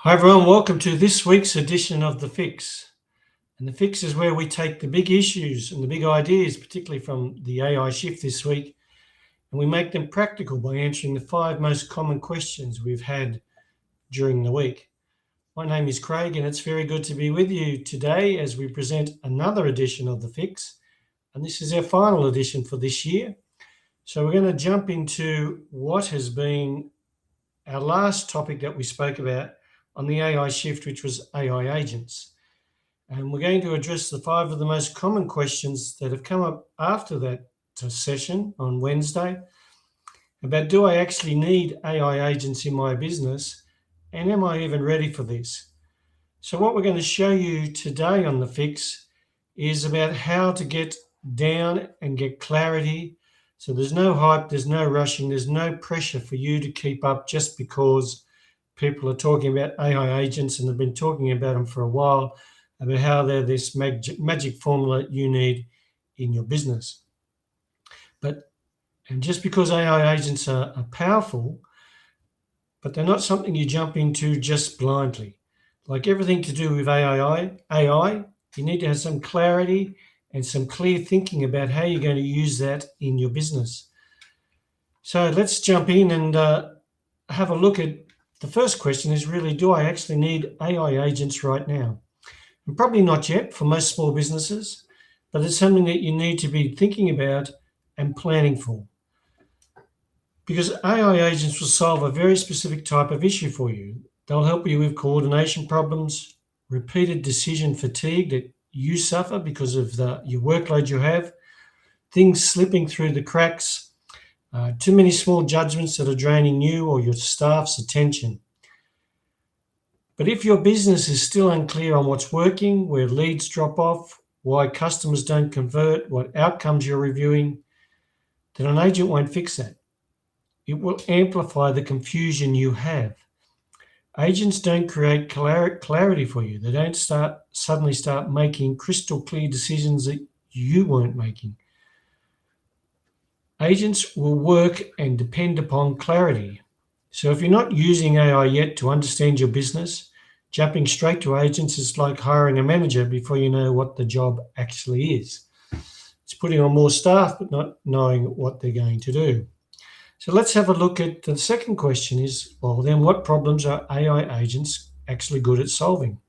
Hi everyone, welcome to this week's edition of The Fix. And The Fix is where we take the big issues and the big ideas, particularly from the AI shift this week, and we make them practical by answering the 5 most common questions we've had during the week. My name is Craig, and it's very good to be with you today as we present another edition of The Fix. And this is our final edition for this year. So we're going to jump into what has been our last topic that we spoke about on the AI shift, which was AI agents. And we're going to address the 5 of the most common questions that have come up after that session on Wednesday about, do I actually need AI agents in my business? And am I even ready for this? So what we're going to show you today on The Fix is about how to get down and get clarity. So there's no hype, there's no rushing, there's no pressure for you to keep up just because people are talking about AI agents and have been talking about them for a while, about how they're this magic formula you need in your business. And just because AI agents are powerful, but they're not something you jump into just blindly. Like everything to do with AI, you need to have some clarity and some clear thinking about how you're going to use that in your business. So let's jump in and have a look at the first question is really, do I actually need AI agents right now? And probably not yet for most small businesses, but it's something that you need to be thinking about and planning for. Because AI agents will solve a very specific type of issue for you. They'll help you with coordination problems, repeated decision fatigue that you suffer because of your workload you have, things slipping through the cracks, too many small judgments that are draining you or your staff's attention. But if your business is still unclear on what's working, where leads drop off, why customers don't convert, what outcomes you're reviewing, then an agent won't fix that. It will amplify the confusion you have. Agents don't create clarity for you. They don't suddenly start making crystal clear decisions that you weren't making. Agents will work and depend upon clarity. So if you're not using AI yet to understand your business, jumping straight to agents is like hiring a manager before you know what the job actually is. It's putting on more staff, but not knowing what they're going to do. So let's have a look at the second question is, well, then what problems are AI agents actually good at solving?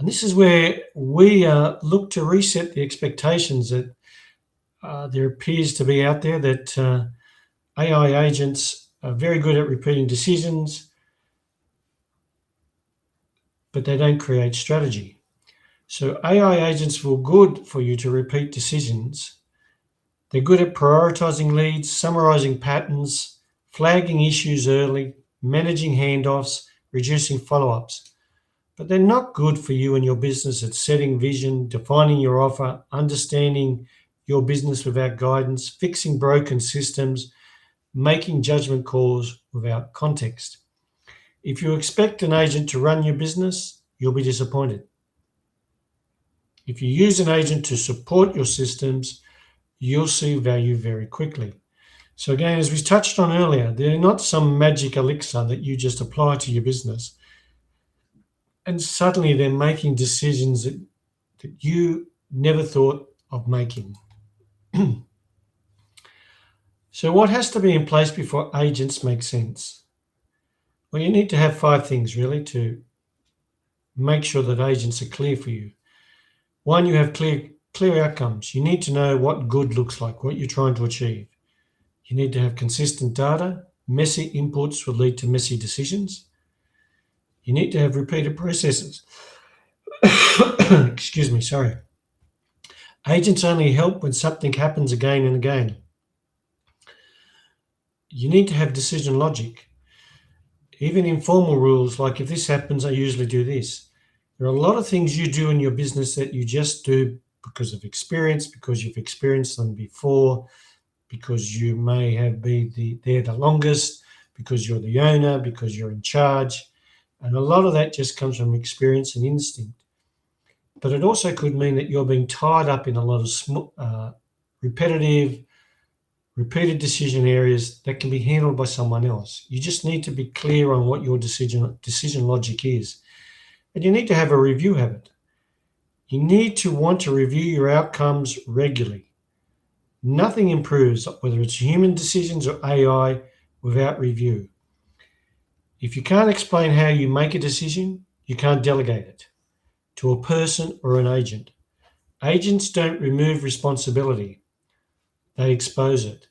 And this is where we look to reset the expectations that there appears to be out there that AI agents are very good at repeating decisions, but they don't create strategy. So AI agents feel good for you to repeat decisions. They're good at prioritizing leads, summarizing patterns, flagging issues early, managing handoffs, reducing follow-ups. But they're not good for you and your business at setting vision, defining your offer, understanding your business without guidance, fixing broken systems, making judgment calls without context. If you expect an agent to run your business, you'll be disappointed. If you use an agent to support your systems, you'll see value very quickly. So again, as we touched on earlier, they're not some magic elixir that you just apply to your business. And suddenly they're making decisions that you never thought of making. So what has to be in place before agents make sense? Well, you need to have 5 things really to make sure that agents are clear for you. 1, you have clear outcomes. You need to know what good looks like, what you're trying to achieve. You need to have consistent data. Messy inputs will lead to messy decisions. You need to have repeated processes. Excuse me, sorry. Agents only help when something happens again and again. You need to have decision logic. Even informal rules, like if this happens, I usually do this. There are a lot of things you do in your business that you just do because of experience, because you've experienced them before, because you may have been there the longest, because you're the owner, because you're in charge. And a lot of that just comes from experience and instinct. But it also could mean that you're being tied up in a lot of repetitive, repeated decision areas that can be handled by someone else. You just need to be clear on what your decision logic is. And you need to have a review habit. You need to want to review your outcomes regularly. Nothing improves, whether it's human decisions or AI, without review. If you can't explain how you make a decision, you can't delegate it to a person or an agent. Agents don't remove responsibility, they expose it.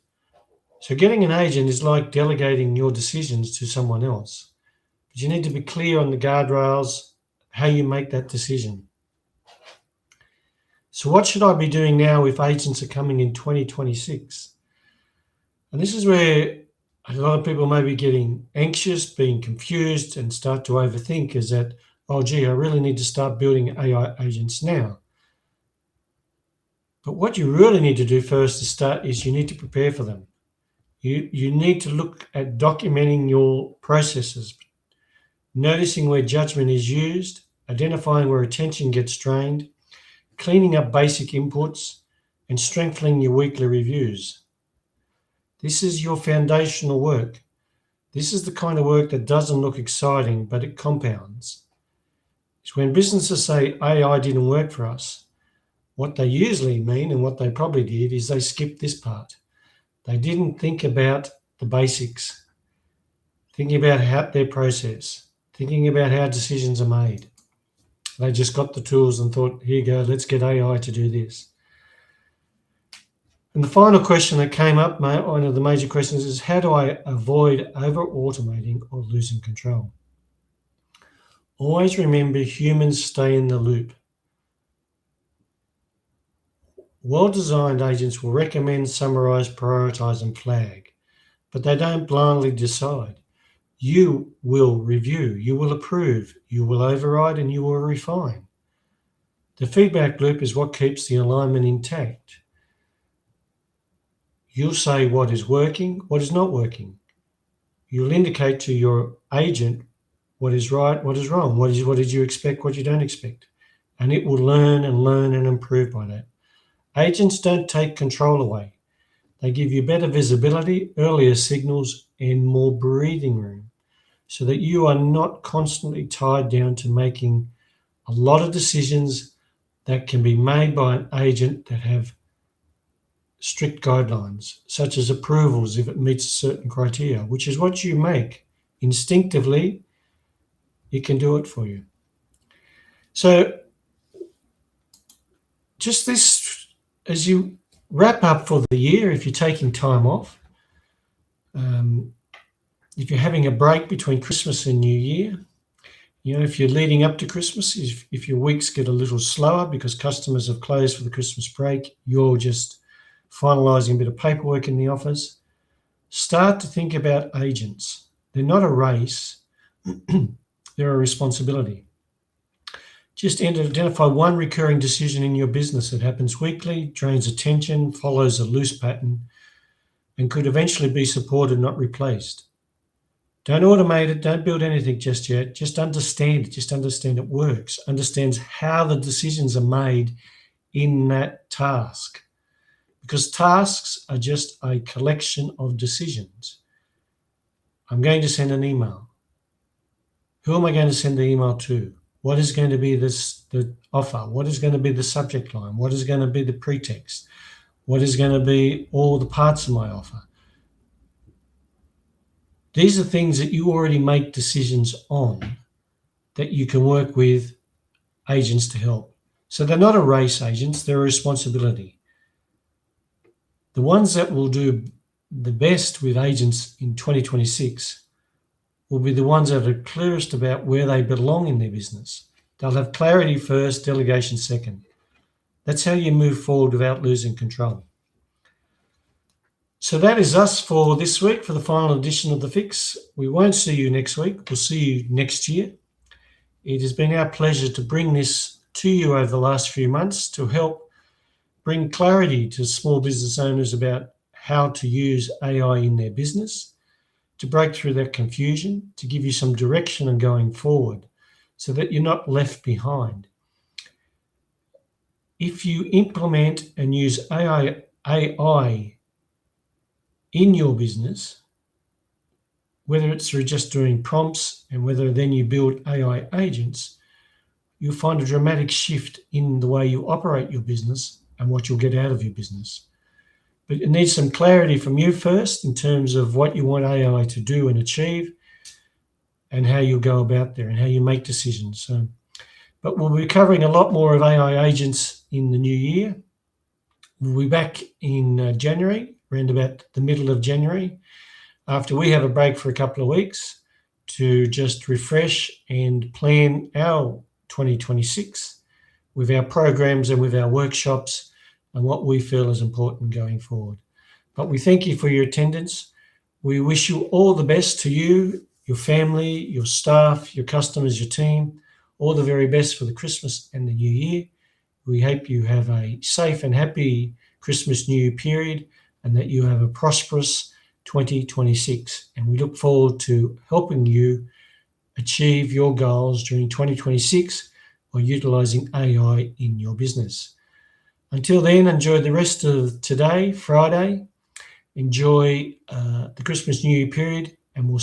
So getting an agent is like delegating your decisions to someone else. But you need to be clear on the guardrails, how you make that decision. So what should I be doing now if agents are coming in 2026? And this is where a lot of people may be getting anxious, being confused, and start to overthink, is that, oh gee, I really need to start building AI agents now. But what you really need to do first to start is you need to prepare for them. You need to look at documenting your processes, noticing where judgment is used, identifying where attention gets drained, cleaning up basic inputs, and strengthening your weekly reviews. This is your foundational work. This is the kind of work that doesn't look exciting, but it compounds. It's when businesses say AI didn't work for us, what they usually mean, and what they probably did, is they skipped this part. They didn't think about the basics, thinking about how their process, thinking about how decisions are made. They just got the tools and thought, here you go, let's get AI to do this. And the final question that came up, one of the major questions, is how do I avoid over-automating or losing control? Always remember, humans stay in the loop. Well-designed agents will recommend, summarize, prioritize, and flag, but they don't blindly decide. You will review, you will approve, you will override, and you will refine. The feedback loop is what keeps the alignment intact. You'll say what is working, what is not working. You'll indicate to your agent what is right, what is wrong, what did you expect, what you don't expect. And it will learn and improve by that. Agents don't take control away. They give you better visibility, earlier signals, and more breathing room so that you are not constantly tied down to making a lot of decisions that can be made by an agent that have strict guidelines, such as approvals if it meets certain criteria, which is what you make. Instinctively, it can do it for you. So just this, as you wrap up for the year, if you're taking time off, if you're having a break between Christmas and New Year, if you're leading up to Christmas, if your weeks get a little slower because customers have closed for the Christmas break, you're just finalising a bit of paperwork in the office, start to think about agents. They're not a race, they're a responsibility. Just identify one recurring decision in your business that happens weekly, drains attention, follows a loose pattern, and could eventually be supported, not replaced. Don't automate it. Don't build anything just yet. Just understand it. Just understand it works. Understands how the decisions are made in that task. Because tasks are just a collection of decisions. I'm going to send an email. Who am I going to send the email to? What is going to be the offer? What is going to be the subject line? What is going to be the pretext? What is going to be all the parts of my offer? These are things that you already make decisions on that you can work with agents to help. So they're not a race, agents, they're a responsibility. The ones that will do the best with agents in 2026 will be the ones that are clearest about where they belong in their business. They'll have clarity first, delegation second. That's how you move forward without losing control. So that is us for this week, for the final edition of The Fix. We won't see you next week. We'll see you next year. It has been our pleasure to bring this to you over the last few months to help bring clarity to small business owners about how to use AI in their business, to break through that confusion, to give you some direction and going forward so that you're not left behind. If you implement and use AI in your business, whether it's through just doing prompts and whether then you build AI agents, you'll find a dramatic shift in the way you operate your business and what you'll get out of your business. But it needs some clarity from you first in terms of what you want AI to do and achieve and how you'll go about there and how you make decisions. But we'll be covering a lot more of AI agents in the new year. We'll be back in January, around about the middle of January, after we have a break for a couple of weeks to just refresh and plan our 2026 with our programs and with our workshops and what we feel is important going forward. But we thank you for your attendance. We wish you all the best, to you, your family, your staff, your customers, your team, all the very best for the Christmas and the New Year. We hope you have a safe and happy Christmas New Year period and that you have a prosperous 2026. And we look forward to helping you achieve your goals during 2026 by utilizing AI in your business. Until then, enjoy the rest of today, Friday. Enjoy the Christmas New Year period, and we'll